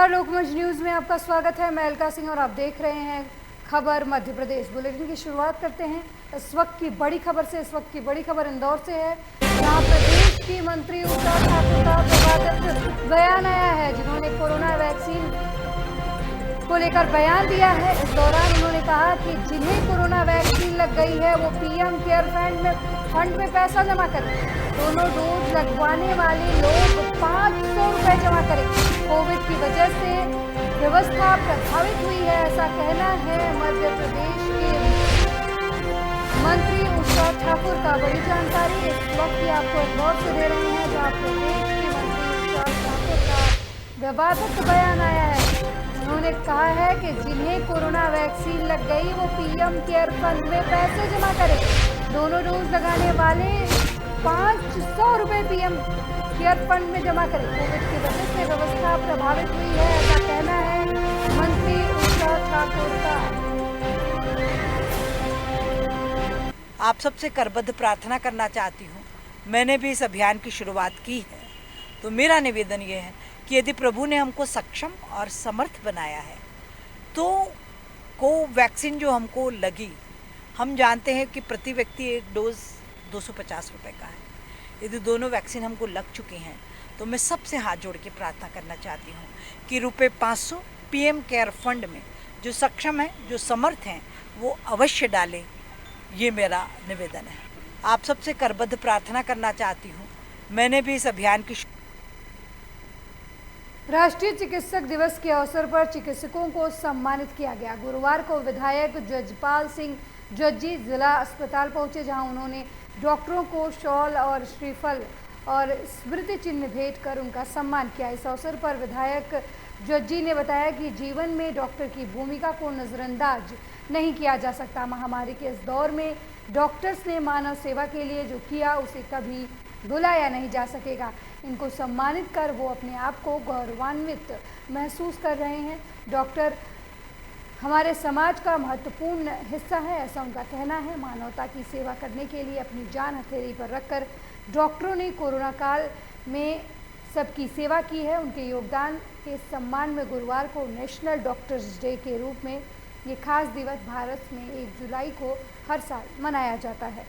नमस्कार, लोकमंच न्यूज में आपका स्वागत है। मैं अलका सिंह और आप देख रहे हैं खबर मध्य प्रदेश। बुलेटिन की शुरुआत करते हैं इस वक्त की बड़ी खबर से। इस वक्त की बड़ी खबर इंदौर से है, जहां प्रदेश की मंत्री उषा ठाकुर का विवादित बयान आया है, जिन्होंने कोरोना वैक्सीन को लेकर बयान दिया है। इस दौरान उन्होंने कहा कि जिन्हें कोरोना वैक्सीन लग गई है वो पीएम केयर फंड में पैसा जमा करें। दोनों डोज लगवाने वाले लोग 500 रुपए जमा करें। कोविड की वजह से व्यवस्था प्रभावित हुई है, ऐसा कहना है मध्य प्रदेश के मंत्री उषा ठाकुर का। बड़ी जानकारी इस वक्त की आपको इंदौर से दे रहे हैं, जहां प्रदेश की मंत्री उषा ठाकुर का विवादित बयान आया है। उन्होंने कहा है कि जिन्हें कोरोना वैक्सीन लग गई वो पीएम केयर फंड में पैसे जमा करें। दोनों डोज लगाने वाले 500 रुपए पीएम केयर फंड में जमा करें। कोविड की वजह से व्यवस्था प्रभावित हुई है, ऐसा कहना है मंत्री उषा ठाकुर का। आप सबसे करबद्ध प्रार्थना करना चाहती हूँ। मैंने भी इस अभियान की शुरुआत की है, तो मेरा निवेदन ये है कि यदि प्रभु ने हमको सक्षम और समर्थ बनाया है तो कोवैक्सीन जो हमको लगी, हम जानते हैं कि प्रति व्यक्ति एक डोज 250 रुपये का है। यदि दोनों वैक्सीन हमको लग चुकी हैं तो मैं सबसे हाथ जोड़ के प्रार्थना करना चाहती हूँ कि रुपये 500 पीएम केयर फंड में जो सक्षम है, जो समर्थ हैं, वो अवश्य डालें। ये मेरा निवेदन है। आप सबसे करबद्ध प्रार्थना करना चाहती हूँ। मैंने भी इस अभियान की राष्ट्रीय चिकित्सक दिवस के अवसर पर चिकित्सकों को सम्मानित किया गया। गुरुवार को विधायक जजपाल सिंह जज्जी जिला अस्पताल पहुंचे, जहां उन्होंने डॉक्टरों को शॉल और श्रीफल और स्मृति चिन्ह भेंट कर उनका सम्मान किया। इस अवसर पर विधायक जज्जी ने बताया कि जीवन में डॉक्टर की भूमिका को नज़रअंदाज नहीं किया जा सकता। महामारी के इस दौर में डॉक्टर्स ने मानव सेवा के लिए जो किया उसे कभी भुलाया नहीं जा सकेगा। इनको सम्मानित कर वो अपने आप को गौरवान्वित महसूस कर रहे हैं। डॉक्टर हमारे समाज का महत्वपूर्ण हिस्सा है, ऐसा उनका कहना है। मानवता की सेवा करने के लिए अपनी जान हथेली पर रखकर डॉक्टरों ने कोरोना काल में सबकी सेवा की है। उनके योगदान के सम्मान में गुरुवार को नेशनल डॉक्टर्स डे के रूप में ये खास दिवस भारत में 1 जुलाई को हर साल मनाया जाता है।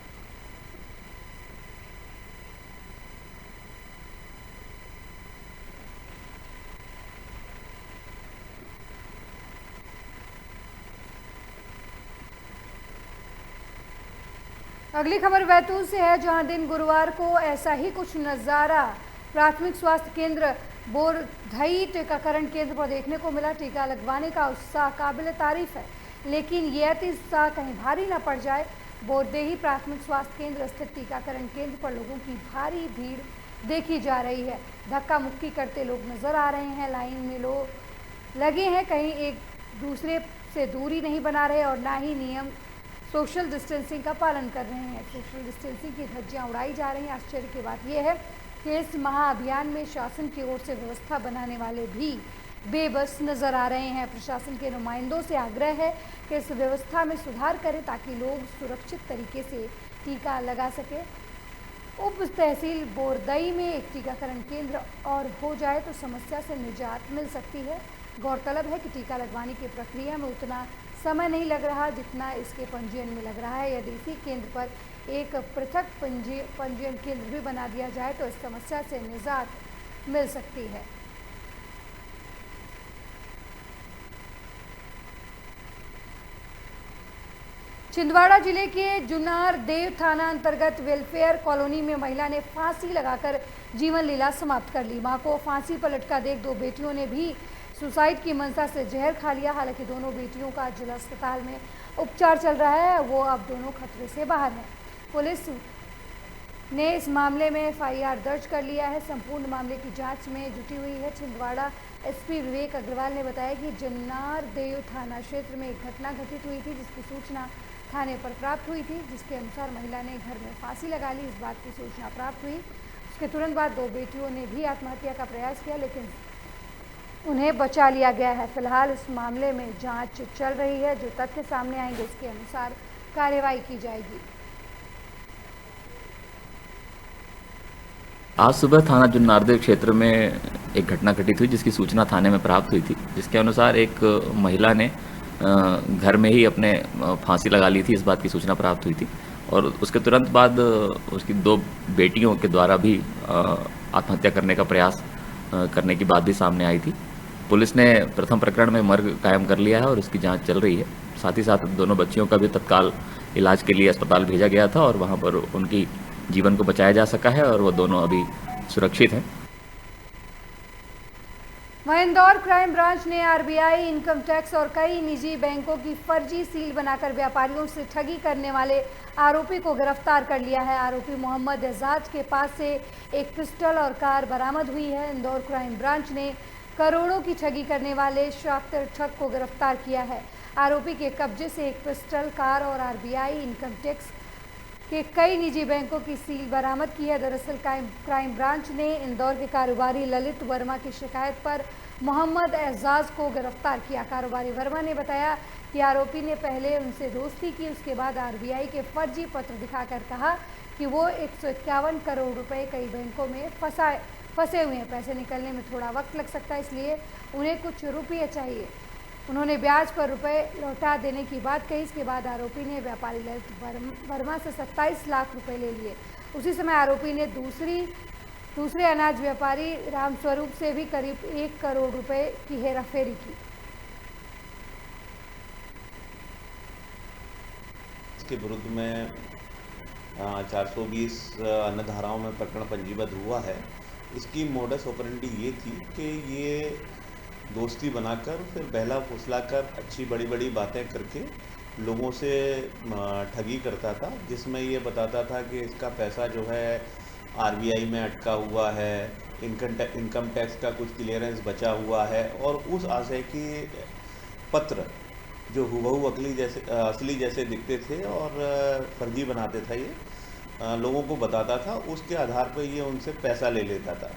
अगली खबर बैतूल से है, जहां दिन गुरुवार को ऐसा ही कुछ नज़ारा प्राथमिक स्वास्थ्य केंद्र बोरधई टीकाकरण केंद्र पर देखने को मिला। टीका लगवाने का उत्साह काबिल तारीफ है, लेकिन ये अति उत्साह कहीं भारी न पड़ जाए। बोरदेही प्राथमिक स्वास्थ्य केंद्र स्थित टीकाकरण केंद्र पर लोगों की भारी भीड़ देखी जा रही है। धक्का मुक्की करते लोग नजर आ रहे हैं। लाइन में लोग लगे हैं, कहीं एक दूसरे से दूरी नहीं बना रहे और ना ही नियम सोशल डिस्टेंसिंग का पालन कर रहे हैं। सोशल डिस्टेंसिंग की धज्जियां उड़ाई जा रही हैं। आश्चर्य की बात यह है कि इस महाअभियान में शासन की ओर से व्यवस्था बनाने वाले भी बेबस नजर आ रहे हैं। प्रशासन के नुमाइंदों से आग्रह है कि इस व्यवस्था में सुधार करें ताकि लोग सुरक्षित तरीके से टीका लगा सके। उप तहसील बोरदई में एक टीकाकरण केंद्र और हो जाए तो समस्या से निजात मिल सकती है। गौरतलब है कि टीका लगवाने की प्रक्रिया में उतना समय नहीं लग रहा जितना इसके पंजीयन में लग रहा है। यदि इसी केंद्र पर एक पृथक पंजीयन केंद्र भी बना दिया जाए तो इस समस्या से निजात मिल सकती है। छिंदवाड़ा जिले के जुन्नार देव थाना अंतर्गत वेलफेयर कॉलोनी में महिला ने फांसी लगाकर जीवन लीला समाप्त कर ली। मां को फांसी पर लटका देख 2 बेटियों ने भी सुसाइड की मंशा से जहर खा लिया। हालांकि दोनों बेटियों का जिला अस्पताल में उपचार चल रहा है, वो अब दोनों खतरे से बाहर हैं। पुलिस ने इस मामले में एफआईआर दर्ज कर लिया है। संपूर्ण मामले की जांच में जुटी हुई है। छिंदवाड़ा एसपी विवेक अग्रवाल ने बताया कि जुन्नार देव थाना क्षेत्र में एक घटना घटित हुई थी, जिसकी सूचना थाने पर प्राप्त हुई थी, जिसके अनुसार महिला ने घर में फांसी लगा ली। इस बात की सूचना प्राप्त हुई, उसके तुरंत बाद 2 बेटियों ने भी आत्महत्या का प्रयास किया, लेकिन उन्हें बचा लिया गया है। फिलहाल इस मामले में जांच चल रही है। जो तथ्य सामने आएंगे उसके अनुसार कार्रवाई की जाएगी। आज सुबह थाना जुन्नारदेव क्षेत्र में एक घटना घटित हुई जिसकी सूचना थाने में प्राप्त हुई थी, जिसके अनुसार एक महिला ने घर में ही अपने फांसी लगा ली थी। इस बात की सूचना प्राप्त हुई थी और उसके तुरंत बाद उसकी 2 बेटियों के द्वारा भी आत्महत्या करने का प्रयास करने की बात भी सामने आई थी। पुलिस ने प्रथम प्रकरण में मर्ग कायम कर लिया है और उसकी जांच चल रही है। साथ ही साथ दोनों बच्चियों का भी तत्काल इलाज के लिए अस्पताल भेजा गया था और वहां पर उनकी जीवन को बचाया जा सका है और वो दोनों अभी सुरक्षित हैं। वहीं इंदौर क्राइम ब्रांच ने आरबीआई, इनकम टैक्स और कई निजी बैंकों की फर्जी सील बनाकर व्यापारियों से ठगी करने वाले आरोपी को गिरफ्तार कर लिया है। आरोपी मोहम्मद एजाज के पास से एक पिस्टल और कार बरामद हुई है। इंदौर क्राइम ब्रांच ने करोड़ों की ठगी करने वाले शातिर ठग को गिरफ्तार किया है। आरोपी के कब्जे से एक पिस्टल, कार और आरबीआई, इनकम टैक्स के कई निजी बैंकों की सील बरामद की है। दरअसल क्राइम ब्रांच ने इंदौर के कारोबारी ललित वर्मा की शिकायत पर मोहम्मद एजाज को गिरफ्तार किया। कारोबारी वर्मा ने बताया कि आरोपी ने पहले उनसे दोस्ती की, उसके बाद आरबीआई के फर्जी पत्र दिखाकर कहा कि वो 151 करोड़ रुपए कई बैंकों में फंसे हुए हैं। पैसे निकलने में थोड़ा वक्त लग सकता है, इसलिए उन्हें कुछ रुपये चाहिए। उन्होंने ब्याज पर रुपए लौटा देने की बात कही। इसके बाद आरोपी ने व्यापारी ललित वर्मा से 27 लाख रुपए ले लिए। उसी समय आरोपी ने दूसरे अनाज व्यापारी रामस्वरूप से भी करीब 1 करोड़ रुपए की हेराफेरी की। इसके विरुद्ध में 420 अन्य धाराओं में प्रकरण पंजीबद्ध हुआ है। इसकी मोडस ऑपरेंडी ये थी कि ये दोस्ती बनाकर फिर बहला फुसलाकर अच्छी बड़ी बड़ी बातें करके लोगों से ठगी करता था, जिसमें ये बताता था कि इसका पैसा जो है आरबीआई में अटका हुआ है, इनकम टैक्स का कुछ क्लियरेंस बचा हुआ है और उस आशय की पत्र जो हुबहू असली जैसे दिखते थे और फर्जी बनाते था, ये लोगों को बताता था। उसके आधार पर ये उनसे पैसा ले लेता था।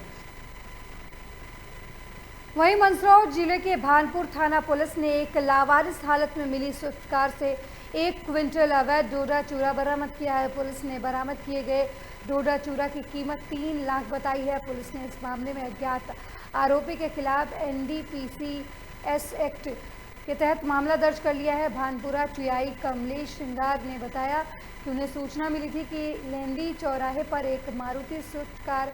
वहीं मंदसौर जिले के भानपुर थाना पुलिस ने एक लावारिस हालत में मिली स्विफ्ट कार से 1 क्विंटल अवैध डोडा चूरा बरामद किया है। पुलिस ने बरामद किए गए डोडा चूरा की कीमत 3 लाख बताई है। पुलिस ने इस मामले में अज्ञात आरोपी के खिलाफ NDPC एक्ट के तहत मामला दर्ज कर लिया है। भानपुरा टीआई कमलेश श्रृंगार ने बताया कि उन्हें सूचना मिली थी कि लेंदी चौराहे पर एक मारुति स्विफ्ट कार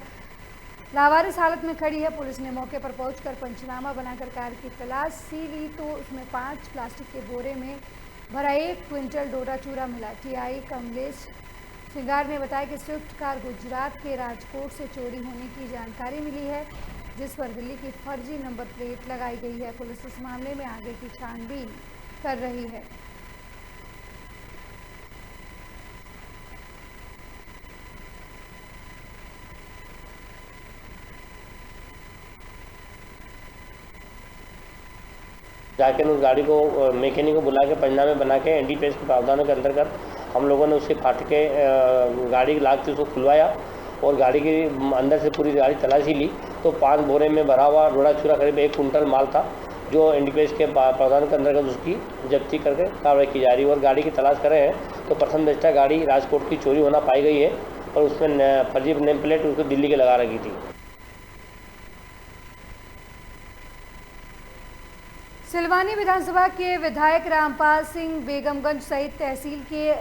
लावारिस हालत में खड़ी है। पुलिस ने मौके पर पहुंचकर पंचनामा बनाकर कार की तलाशी ली तो उसमें 5 प्लास्टिक के बोरे में भरा 1 क्विंटल डोडा चूरा मिला। टीआई कमलेश श्रृंगार ने बताया कि स्विफ्ट कार गुजरात के राजकोट से चोरी होने की जानकारी मिली है, जिस पर दिल्ली की फर्जी नंबर प्लेट लगाई गई है। पुलिस इस मामले में आगे की छानबीन कर रही है। जाके उस गाड़ी को मैकेनिक को बुला के पंचनामे बना के NDPS के प्रावधानों के अंतर्गत हम लोगों ने उसके फाट के गाड़ी लाग से उसको खुलवाया और गाड़ी के अंदर से पूरी गाड़ी तलाशी ली तो 5 बोरे में भरा हुआ डोडा चूरा करीब 1 कुंटल माल था, जो NDPS के प्रावधान के अंतर्गत उसकी जब्ती करके कार्रवाई की जा रही है और गाड़ी की तलाश कर रहे हैं। तो प्रथम दृष्टया गाड़ी राजकोट की चोरी होना पाई गई है और उसमें फर्जी नेम प्लेट उसको दिल्ली के लगा रखी थी। सिलवानी विधानसभा के विधायक रामपाल सिंह बेगमगंज सहित तहसील के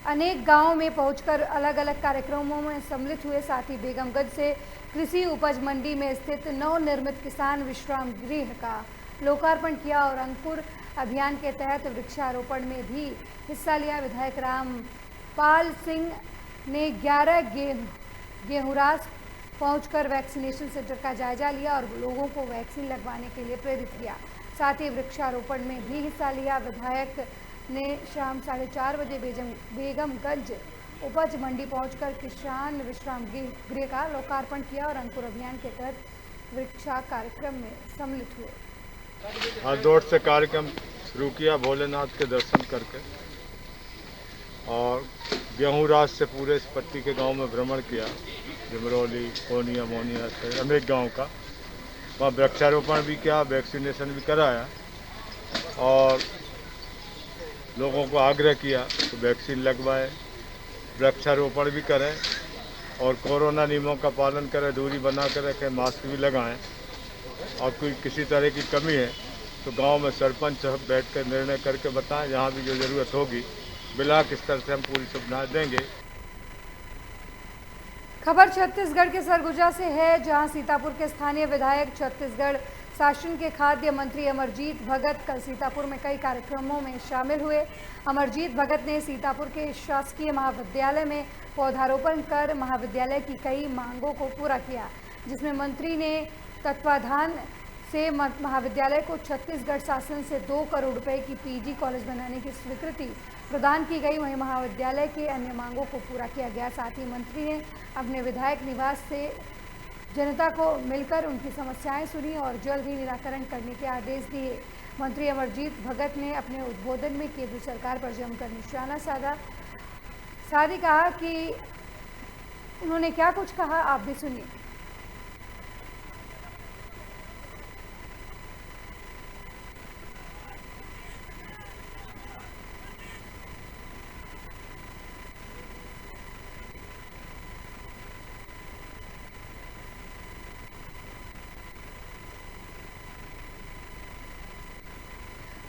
अनेक गांवों में पहुंचकर अलग अलग कार्यक्रमों में सम्मिलित हुए। साथ ही बेगमगंज से कृषि उपज मंडी में स्थित नवनिर्मित किसान विश्राम गृह का लोकार्पण किया और अंकुर अभियान के तहत वृक्षारोपण में भी हिस्सा लिया। विधायक रामपाल सिंह ने 11 गेहूरास पहुंचकर वैक्सीनेशन सेंटर का जायजा लिया और लोगों को वैक्सीन लगवाने के लिए प्रेरित किया। साथ ही वृक्षारोपण में भी हिस्सा लिया। विधायक ने शाम 4:30 बजे बेगमगंज उपज मंडी पहुंचकर किसान विश्राम गृह का लोकार्पण किया और अंकुर अभियान के तहत वृक्षा कार्यक्रम में सम्मिलित हुए। आज दौड़ से कार्यक्रम शुरू किया भोलेनाथ के दर्शन करके और गेहूँरास से पूरे इस पट्टी के गांव में भ्रमण किया, जमरौली, कोनिया, मोनिया से अनेक गांव का। वहाँ वृक्षारोपण भी किया, वैक्सीनेशन भी कराया और लोगों को आग्रह किया तो वैक्सीन लगवाए, वृक्षारोपण भी करें और कोरोना नियमों का पालन करें, दूरी बना कर रखें, मास्क भी लगाएं। और कोई किसी तरह की कमी है तो गांव में सरपंच सब बैठ कर निर्णय करके बताएं। जहां भी जो ज़रूरत होगी ब्लॉक स्तर से हम पूरी सुविधा देंगे। खबर छत्तीसगढ़ के सरगुजा से है, जहां सीतापुर के स्थानीय विधायक छत्तीसगढ़ शासन के खाद्य मंत्री अमरजीत भगत कल सीतापुर में कई कार्यक्रमों में शामिल हुए। अमरजीत भगत ने सीतापुर के शासकीय महाविद्यालय में पौधारोपण कर महाविद्यालय की कई मांगों को पूरा किया, जिसमें मंत्री ने तत्वाधान से महाविद्यालय को छत्तीसगढ़ शासन से 2 करोड़ रुपए की पीजी कॉलेज बनाने की स्वीकृति प्रदान की गई। वहीं महाविद्यालय के अन्य मांगों को पूरा किया गया। साथ ही मंत्री ने अपने विधायक निवास से जनता को मिलकर उनकी समस्याएं सुनी और जल्द ही निराकरण करने के आदेश दिए। मंत्री अमरजीत भगत ने अपने उद्बोधन में केंद्र सरकार पर जमकर निशाना साधा। साथ ही कहा कि उन्होंने क्या कुछ कहा, आप भी सुनिए।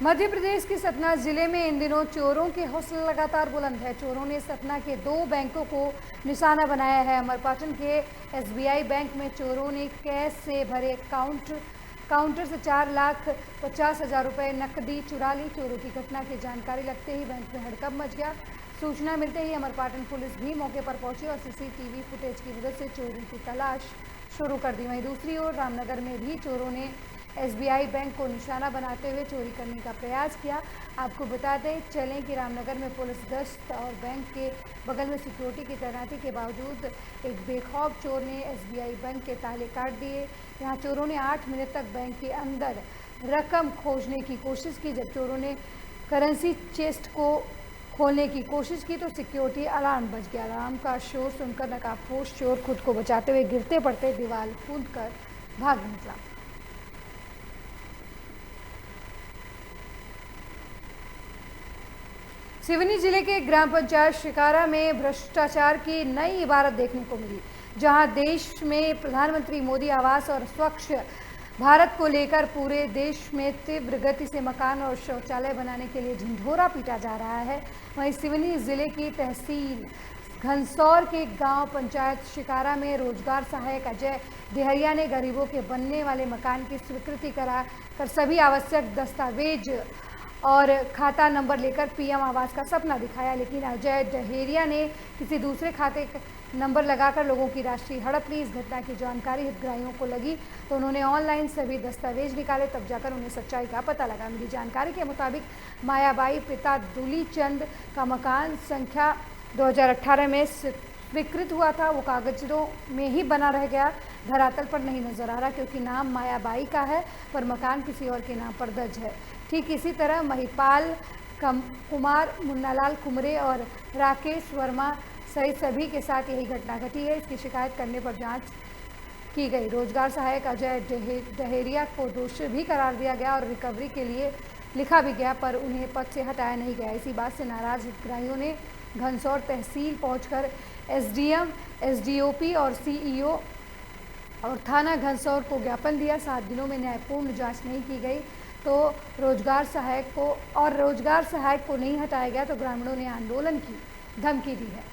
मध्य प्रदेश के सतना जिले में इन दिनों चोरों के हौसले लगातार बुलंद है। चोरों ने सतना के 2 बैंकों को निशाना बनाया है। अमरपाटन के SBI बैंक में चोरों ने कैश से भरे काउंटर से 4,50,000 रुपए नकदी चुरा ली। चोरों की घटना की जानकारी लगते ही बैंक में हड़कंप मच गया। सूचना मिलते ही अमरपाटन पुलिस भी मौके पर पहुंची और CCTV फुटेज की मदद से चोरों की तलाश शुरू कर दी। वहीं दूसरी ओर रामनगर में भी चोरों ने SBI बैंक को निशाना बनाते हुए चोरी करने का प्रयास किया। आपको बताते चलें कि रामनगर में पुलिस गश्त और बैंक के बगल में सिक्योरिटी की तैनाती के बावजूद एक बेखौफ चोर ने SBI बैंक के ताले काट दिए। यहां चोरों ने 8 मिनट तक बैंक के अंदर रकम खोजने की कोशिश की। जब चोरों ने करेंसी चेस्ट को खोलने की कोशिश की तो सिक्योरिटी अलार्म बज गया। अलार्म का शोर सुनकर नकाबपोश चोर खुद को बचाते हुए गिरते पड़ते दीवार कूदकर भाग निकला। सिवनी जिले के ग्राम पंचायत शिकारा में भ्रष्टाचार की नई इबारत देखने को मिली, जहां देश में प्रधानमंत्री मोदी आवास और स्वच्छ भारत को लेकर पूरे देश में तीव्र गति से मकान और शौचालय बनाने के लिए ढिंढोरा पीटा जा रहा है। वहीं सिवनी जिले की तहसील घनसौर के गांव पंचायत शिकारा में रोजगार सहायक अजय देहरिया ने गरीबों के बनने वाले मकान की स्वीकृति करा कर सभी आवश्यक दस्तावेज और खाता नंबर लेकर PM आवास का सपना दिखाया। लेकिन अजय डहेरिया ने किसी दूसरे खाते नंबर लगाकर लोगों की राशि हड़प ली। इस घटना की जानकारी हितग्राहियों को लगी तो उन्होंने ऑनलाइन सभी दस्तावेज निकाले, तब जाकर उन्हें सच्चाई का पता लगा। मिली जानकारी के मुताबिक मायाबाई पिता दूली चंद का मकान संख्या 2018 में स्वीकृत हुआ था। वो कागजों में ही बना रह गया, धरातल पर नहीं नजर आ रहा, क्योंकि नाम मायाबाई का है पर मकान किसी और के नाम पर दर्ज है। ठीक इसी तरह महिपाल कुमार, मुन्नालाल कुमरे और राकेश वर्मा सहित सभी के साथ यही घटना घटी है। इसकी शिकायत करने पर जांच की गई। रोजगार सहायक अजय डहेरिया को दोषी भी करार दिया गया और रिकवरी के लिए लिखा भी गया, पर उन्हें पद से हटाया नहीं गया। इसी बात से नाराज हितग्राहियों ने घनसौर तहसील पहुंचकर SDM, SDOP और CEO और थाना घनसौर को ज्ञापन दिया। 7 दिनों में न्यायपूर्ण जांच नहीं की गई तो रोजगार सहायक को नहीं हटाया गया तो ग्रामीणों ने आंदोलन की धमकी दी है।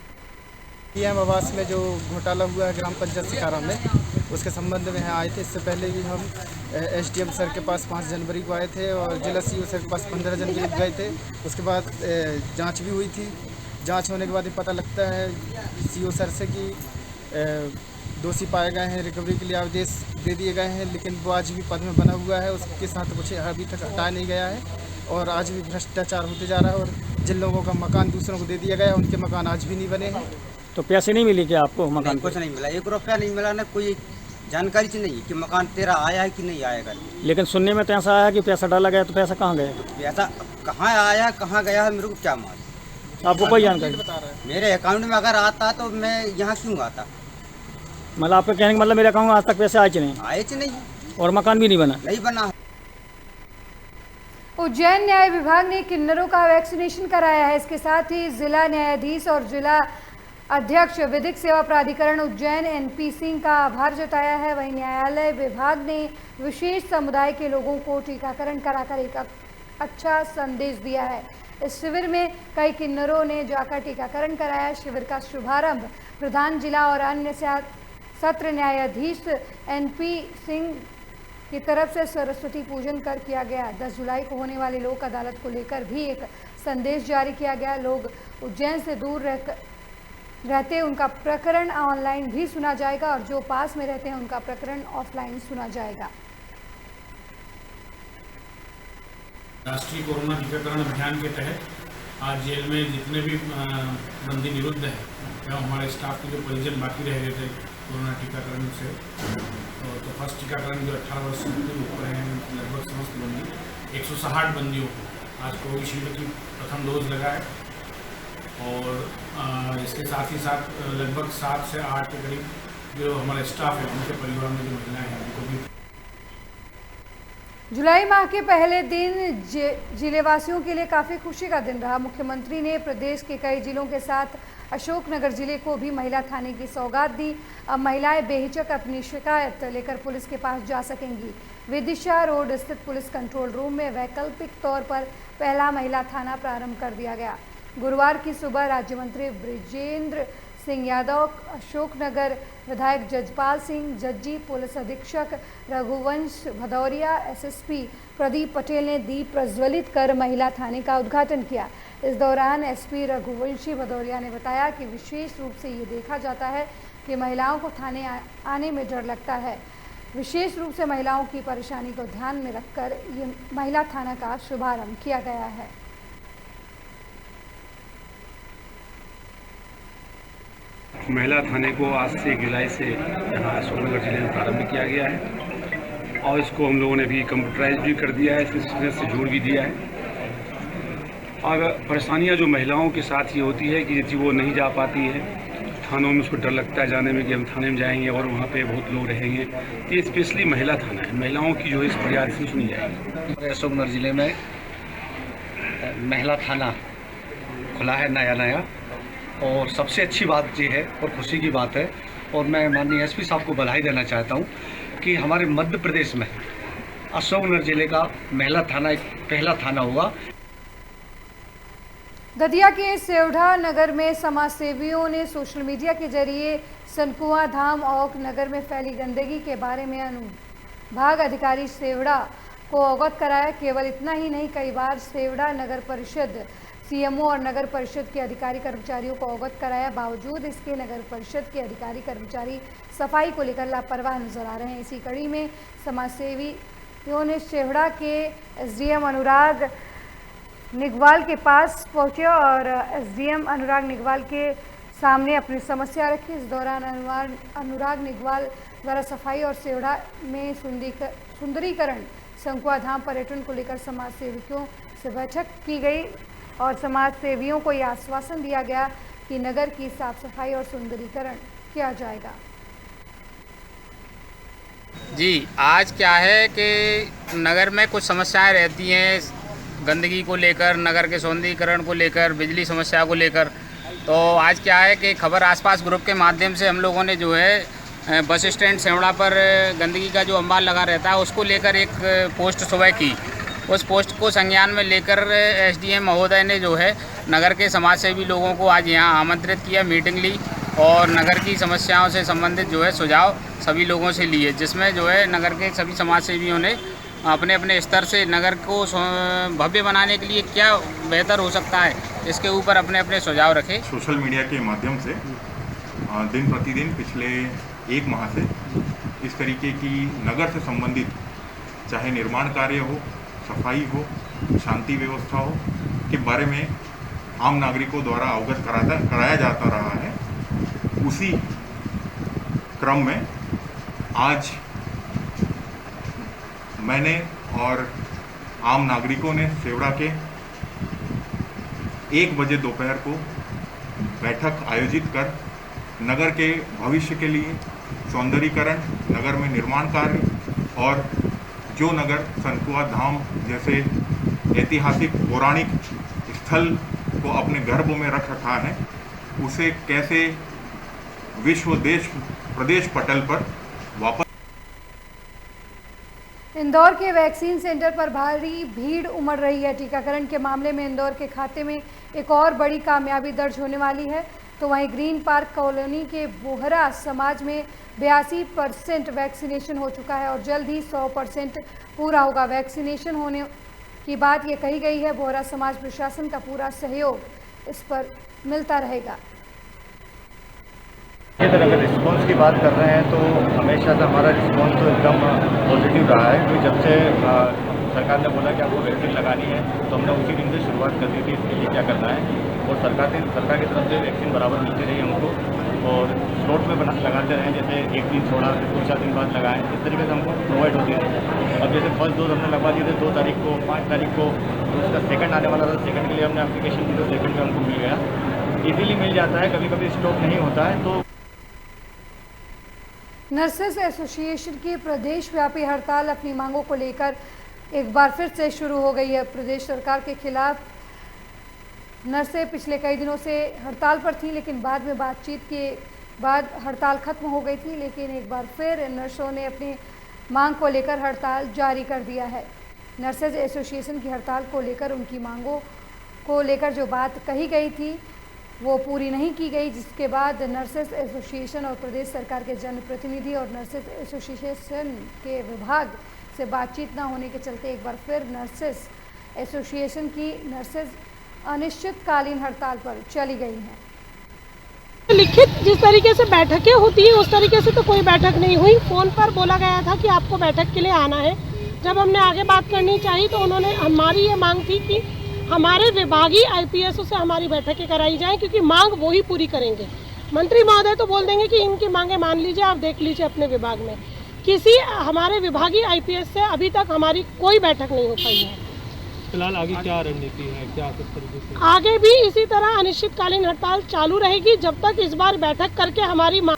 PM आवास में जो घोटाला हुआ है ग्राम पंचायत शिकारा में, उसके संबंध में आए थे। इससे पहले भी हम SDM सर के पास 5 जनवरी को आए थे और जिला CO सर के पास 15 जनवरी को गए थे। उसके बाद जांच भी हुई थी। जांच होने के बाद ही पता लगता है CO सर से कि दोषी पाए गए हैं, रिकवरी के लिए आदेश दे दिए गए हैं, लेकिन वो आज भी पद में बना हुआ है। उसके साथ कुछ अभी तक हटाया नहीं गया है और आज भी भ्रष्टाचार होते जा रहा है और जिन लोगों का मकान दूसरों को दे दिया गया है उनके मकान आज भी नहीं बने हैं। तो पैसे नहीं मिले क्या आपको? मकान कुछ नहीं मिला, 1 रुपया नहीं मिला, ना कोई जानकारी से नहीं कि मकान तेरा आया है कि नहीं आएगा। लेकिन सुनने में तो ऐसा आया कि पैसा डाला गया, तो पैसा कहाँ गया? पैसा कहाँ आया कहाँ गया है मेरे को क्या मालूम। आपको कोई जानकारी? मेरे अकाउंट में अगर आता तो मैं यहाँ क्यों आता। मतलब आपका कहने का मतलब मेरे अकाउंट में आज तक पैसे आए नहीं? आए नहीं। और मकान भी नहीं बना? नहीं बना। उज्जैन न्याय विभाग ने किन्नरों का वैक्सीनेशन कराया है। इसके साथ ही जिला न्यायाधीश और जिला अध्यक्ष विधिक सेवा प्राधिकरण उज्जैन एनपी सिंह का आभार जताया है। वहीं न्यायालय विभाग ने विशेष समुदाय के लोगों को टीकाकरण कराकर एक अच्छा संदेश दिया है। इस शिविर में कई किन्नरों ने जाकर टीकाकरण कराया। शिविर का शुभारंभ प्रधान जिला और अन्य सत्र न्यायाधीश एनपी सिंह की तरफ से सरस्वती पूजन कर किया गया। 10 जुलाई को होने वाली लोक अदालत को लेकर भी एक संदेश जारी किया गया। लोग उज्जैन से दूर रहते उनका प्रकरण ऑनलाइन भी सुना जाएगा और जो पास में रहते हैं उनका प्रकरण ऑफलाइन सुना जाएगा। राष्ट्रीय कोरोना टीकाकरण अभियान के तहत आज जेल में जितने भी बंदी निरुद्ध हैं एवं हमारे स्टाफ के जो परिजन बाकी रह गए थे कोरोना टीकाकरण से, तो फर्स्ट टीकाकरण जो 18 वर्ष से ऊपर हैं लगभग समस्त बंदी 160 बंदियों को आज कोविशील्ड की प्रथम डोज लगा है। और इसके साथ ही साथ लगभग 7 से 8 के करीब जो हमारे स्टाफ है उनके परिवार में जो महिलाएं हैं उनको भी। जुलाई माह के पहले दिन जिलेवासियों के लिए काफ़ी खुशी का दिन रहा। मुख्यमंत्री ने प्रदेश के कई जिलों के साथ अशोकनगर जिले को भी महिला थाने की सौगात दी। अब महिलाएं बेहिचक अपनी शिकायत लेकर पुलिस के पास जा सकेंगी। विदिशा रोड स्थित पुलिस कंट्रोल रूम में वैकल्पिक तौर पर पहला महिला थाना प्रारंभ कर दिया गया। गुरुवार की सुबह राज्य मंत्री ब्रिजेंद्र सिंह यादव, अशोकनगर विधायक जजपाल सिंह जज्जी, पुलिस अधीक्षक रघुवंश भदौरिया, एसएसपी प्रदीप पटेल ने दीप प्रज्वलित कर महिला थाने का उद्घाटन किया। इस दौरान एसपी रघुवंशी भदौरिया ने बताया कि विशेष रूप से ये देखा जाता है कि महिलाओं को थाने आने में डर लगता है। विशेष रूप से महिलाओं की परेशानी को ध्यान में रखकर ये महिला थाना का शुभारंभ किया गया है। महिला थाने को आज से 1 जुलाई से यहाँ अशोकनगर जिले में प्रारंभ किया गया है और इसको हम लोगों ने भी कंप्यूटराइज भी कर दिया है, इसमें से जोड़ भी दिया है। और परेशानियाँ जो महिलाओं के साथ ये होती है कि यदि वो नहीं जा पाती है थानों में, उसको डर लगता है जाने में कि हम थाने में जाएंगे और वहाँ पे बहुत लोग रहेंगे। ये स्पेशली महिला थाना है, महिलाओं की जो है इस फरियाद से सुनी जाएगी। अशोकनगर जिले में महिला थाना खुला है नया और सबसे अच्छी बात ये है और खुशी की बात है और मैं माननीय एसपी साहब को बधाई देना चाहता हूँ कि हमारे मध्य प्रदेश में अशोकनगर जिले का महिला थाना एक पहला थाना हुआ। दतिया के सेवढ़ा नगर में समाज सेवियों ने सोशल मीडिया के जरिए सनकुआ धाम और नगर में फैली गंदगी के बारे में अनुभाग अधिकारी सेवढ़ा को अवगत कराया। केवल इतना ही नहीं, कई बार सेवढ़ा नगर परिषद सीएमओ और नगर परिषद के अधिकारी कर्मचारियों को अवगत कराया। बावजूद इसके नगर परिषद के अधिकारी कर्मचारी सफाई को लेकर लापरवाह नजर आ रहे हैं। इसी कड़ी में समाजसेवियों ने सेवढ़ा के एसडीएम अनुराग निगवाल के पास पहुंचे और एसडीएम अनुराग निगवाल के सामने अपनी समस्या रखी। इस दौरान अनुराग निगवाल द्वारा सफाई और सेवढ़ा में सुंदरीकरण सनकुआ धाम पर्यटन को लेकर समाज सेविकों से बैठक की गई और समाज सेवियों को यह आश्वासन दिया गया कि नगर की साफ सफाई और सुंदरीकरण किया जाएगा। जी, आज क्या है कि नगर में कुछ समस्याएं रहती हैं गंदगी को लेकर, नगर के सौंदर्यीकरण को लेकर, बिजली समस्या को लेकर। तो आज क्या है कि खबर आसपास ग्रुप के माध्यम से हम लोगों ने जो है बस स्टैंड सेवड़ा पर गंदगी का जो अंबार लगा रहता है उसको लेकर एक पोस्ट सुबह की। उस पोस्ट को संज्ञान में लेकर एसडीएम महोदय ने जो है नगर के समाज सेवी लोगों को आज यहाँ आमंत्रित किया, मीटिंग ली और नगर की समस्याओं से संबंधित जो है सुझाव सभी लोगों से लिए, जिसमें जो है नगर के सभी समाज सेवियों ने अपने अपने स्तर से नगर को भव्य बनाने के लिए क्या बेहतर हो सकता है इसके ऊपर अपने अपने सुझाव रखे। सोशल मीडिया के माध्यम से दिन प्रतिदिन पिछले 1 माह से इस तरीके की नगर से संबंधित चाहे निर्माण कार्य हो, सफाई हो, शांति व्यवस्था हो के बारे में आम नागरिकों द्वारा अवगत कराया जाता रहा है। उसी क्रम में आज मैंने और आम नागरिकों ने सेवड़ा के 1 बजे दोपहर को बैठक आयोजित कर नगर के भविष्य के लिए सौंदर्यीकरण, नगर में निर्माण कार्य और जो नगर सनकुआ धाम जैसे ऐतिहासिक पौराणिक स्थल को अपने गर्भ में रख रखा है उसे कैसे विश्व देश प्रदेश पटल पर वापस। इंदौर के वैक्सीन सेंटर पर भारी भीड़ उमड़ रही है। टीकाकरण के मामले में इंदौर के खाते में एक और बड़ी कामयाबी दर्ज होने वाली है। तो वहीं ग्रीन पार्क कॉलोनी के बोहरा समाज में 82% वैक्सीनेशन हो चुका है और जल्द ही 100% पूरा होगा। वैक्सीनेशन होने की बात ये कही गई है। बोहरा समाज प्रशासन का पूरा सहयोग इस पर मिलता रहेगा। अगर रिस्पॉन्स की बात कर रहे हैं तो हमेशा से हमारा रिस्पॉन्स तो एकदम पॉजिटिव रहा है। क्योंकि जब से सरकार ने बोला कि आपको वैक्सीन लगानी है तो हमने उसी दिन से शुरुआत कर दी थी इसके लिए क्या करना है, और सरकार की तरफ से वैक्सीन बराबर मिलती रही हमको, और स्लॉट में लगाते रहें, जैसे एक दिन छोड़ा फिर 2-4 दिन बाद लगाएं, इस तरीके से हमको प्रोवाइड होती है। अब जैसे फर्स्ट डोज हमने लगवा दिए थे 2 तारीख को, 5 तारीख को उसका सेकंड आने वाला था, सेकंड के लिए हमने एप्लीकेशन दी तो सेकंड में हमको मिल गया। इजीली मिल जाता है, कभी कभी स्टॉक नहीं होता है। तो नर्सेस एसोसिएशन की प्रदेश व्यापी हड़ताल अपनी मांगों को लेकर एक बार फिर से शुरू हो गई है। प्रदेश सरकार के खिलाफ नर्सें पिछले कई दिनों से हड़ताल पर थीं, लेकिन बाद में बातचीत के बाद हड़ताल खत्म हो गई थी। लेकिन एक बार फिर नर्सों ने अपनी मांग को लेकर हड़ताल जारी कर दिया है। नर्सेज एसोसिएशन की हड़ताल को लेकर उनकी मांगों को लेकर जो बात कही गई थी वो पूरी नहीं की गई, जिसके बाद नर्सेस एसोसिएशन और प्रदेश सरकार के जनप्रतिनिधि और नर्सेस एसोसिएशन के विभाग से बातचीत न होने के चलते एक बार फिर नर्सेस एसोसिएशन की नर्सेस अनिश्चितकालीन हड़ताल पर चली गई हैं। लिखित जिस तरीके से बैठकें होती है उस तरीके से तो कोई बैठक नहीं हुई। फ़ोन पर बोला गया था कि आपको बैठक के लिए आना है। जब हमने आगे बात करनी चाहिए तो उन्होंने हमारी ये मांग थी कि हमारे विभागीय आईपीएसओ से हमारी बैठकें कराई जाएं, क्योंकि मांग वो ही पूरी करेंगे। मंत्री महोदय तो बोल देंगे कि इनकी मांगे मान लीजिए, आप देख लीजिए अपने विभाग में। किसी हमारे विभागीय आईपीएस से अभी तक हमारी कोई बैठक नहीं हो पाई है। फिलहाल आगे क्या रणनीति है, क्या किस तरीके से? आगे भी इसी तरह अनिश्चितकालीन हड़ताल चालू रहेगी जब तक इस बार बैठक करके हमारी मांग।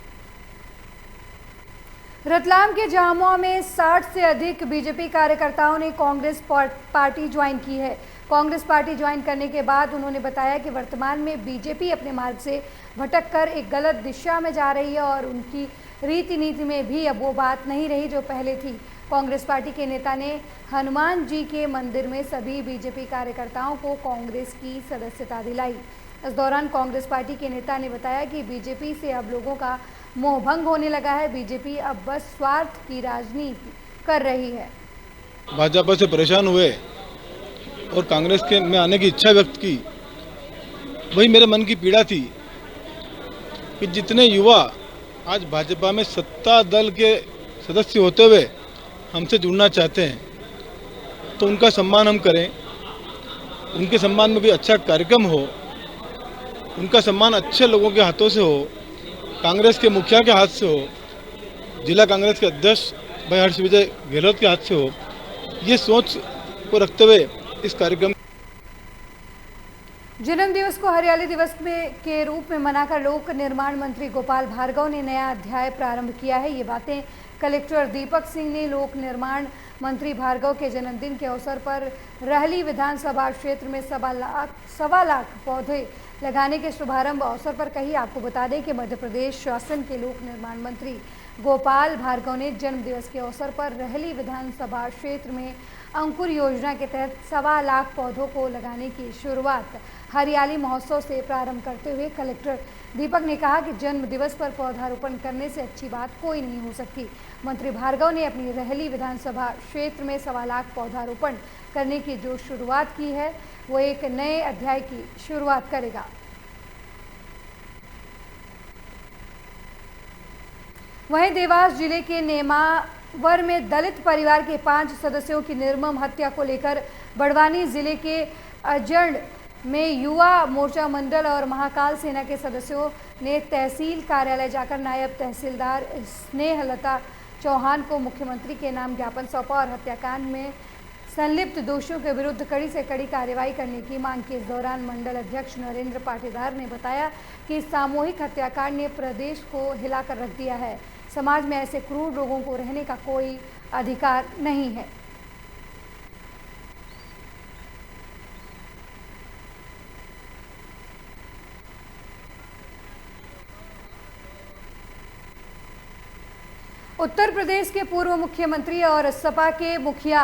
रतलाम के जामुआ में 60 से अधिक बीजेपी कार्यकर्ताओं ने कांग्रेस पार्टी ज्वाइन की है। कांग्रेस पार्टी ज्वाइन करने के बाद उन्होंने बताया कि वर्तमान में बीजेपी अपने मार्ग से भटककर एक गलत दिशा में जा रही है और उनकी रीति नीति में भी अब वो बात नहीं रही जो पहले थी। कांग्रेस पार्टी के नेता ने हनुमान जी के मंदिर में सभी बीजेपी कार्यकर्ताओं को कांग्रेस की सदस्यता दिलाई। इस दौरान कांग्रेस पार्टी के नेता ने बताया कि बीजेपी से अब लोगों का मोहभंग होने लगा है। बीजेपी अब बस स्वार्थ की राजनीति कर रही है। भाजपा से परेशान हुए और कांग्रेस के में आने की इच्छा व्यक्त की। वही मेरे मन की पीड़ा थी कि जितने युवा आज भाजपा में सत्ता दल के सदस्य होते हुए हमसे जुड़ना चाहते हैं तो उनका सम्मान हम करें, उनके सम्मान में भी अच्छा कार्यक्रम हो, उनका सम्मान अच्छे लोगों के हाथों से हो, कांग्रेस के मुखिया के हाथ से हो, जिला कांग्रेस के अध्यक्ष भाई हर्ष विजय गहलोत के हाथ से हो। ये सोच को रखते हुए इस कार्यक्रम जन्म दिवस को हरियाली दिवस के रूप में मनाकर लोक निर्माण मंत्री गोपाल भार्गव ने नया अध्याय प्रारंभ किया है। ये बातें कलेक्टर दीपक सिंह ने लोक निर्माण मंत्री भार्गव के जन्मदिन के अवसर पर रहली विधानसभा क्षेत्र में 1.25 लाख पौधे लगाने के शुभारंभ अवसर पर कही। आपको बता दें कि मध्य प्रदेश शासन के लोक निर्माण मंत्री गोपाल भार्गव ने जन्म दिवस के अवसर पर रहली विधानसभा क्षेत्र में अंकुर योजना के तहत 1.25 लाख पौधों को लगाने की शुरुआत हरियाली महोत्सव से प्रारंभ करते हुए कलेक्टर दीपक ने कहा कि जन्म दिवस पर पौधारोपण करने से अच्छी बात कोई नहीं हो सकती। मंत्री भार्गव ने अपनी रहली विधानसभा क्षेत्र में 1.25 लाख पौधारोपण करने की जो शुरुआत की है वो एक नए अध्याय की शुरुआत करेगा। वहीं देवास जिले के नेमावर में दलित परिवार के 5 सदस्यों की निर्मम हत्या को लेकर बड़वानी जिले के अजड़ में युवा मोर्चा मंडल और महाकाल सेना के सदस्यों ने तहसील कार्यालय जाकर नायब तहसीलदार स्नेहलता चौहान को मुख्यमंत्री के नाम ज्ञापन सौंपा और हत्याकांड में संलिप्त दोषियों के विरुद्ध कड़ी से कड़ी कार्रवाई करने की मांग की। इस दौरान मंडल अध्यक्ष नरेंद्र पाटीदार ने बताया कि सामूहिक हत्याकांड ने प्रदेश को हिलाकर रख दिया है। समाज में ऐसे क्रूर लोगों को रहने का कोई अधिकार नहीं है। उत्तर प्रदेश के पूर्व मुख्यमंत्री और सपा के मुखिया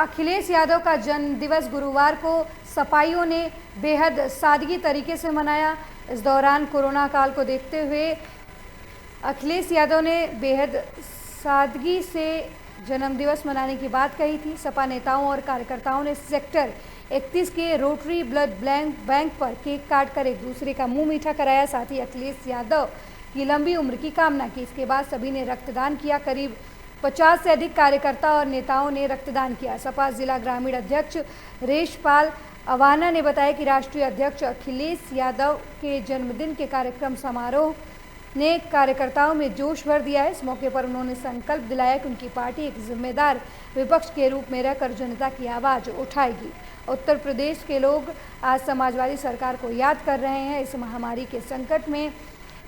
अखिलेश यादव का जन्म दिवस गुरुवार को सपाइयों ने बेहद सादगी तरीके से मनाया। इस दौरान कोरोना काल को देखते हुए अखिलेश यादव ने बेहद सादगी से जन्मदिवस मनाने की बात कही थी। सपा नेताओं और कार्यकर्ताओं ने सेक्टर 31 के रोटरी ब्लड बैंक पर केक काटकर एक दूसरे का मुंह मीठा कराया। साथ ही अखिलेश यादव की लंबी उम्र की कामना की। इसके बाद सभी ने रक्तदान किया। करीब 50 से अधिक कार्यकर्ता और नेताओं ने रक्तदान किया। सपा जिला ग्रामीण अध्यक्ष रेशपाल अवाना ने बताया कि राष्ट्रीय अध्यक्ष अखिलेश यादव के जन्मदिन के कार्यक्रम समारोह ने कार्यकर्ताओं में जोश भर दिया है। इस मौके पर उन्होंने संकल्प दिलाया कि उनकी पार्टी एक जिम्मेदार विपक्ष के रूप में रहकर जनता की आवाज़ उठाएगी। उत्तर प्रदेश के लोग आज समाजवादी सरकार को याद कर रहे हैं। इस महामारी के संकट में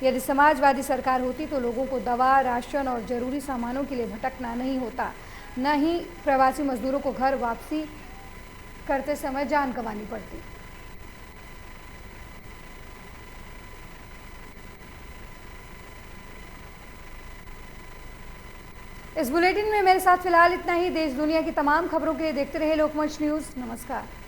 यदि समाजवादी सरकार होती तो लोगों को दवा, राशन और जरूरी सामानों के लिए भटकना नहीं होता, न ही प्रवासी मजदूरों को घर वापसी करते समय जान गंवानी पड़ती। इस बुलेटिन में मेरे साथ फिलहाल इतना ही। देश दुनिया की तमाम खबरों के लिए देखते रहे लोकमंच न्यूज़। नमस्कार।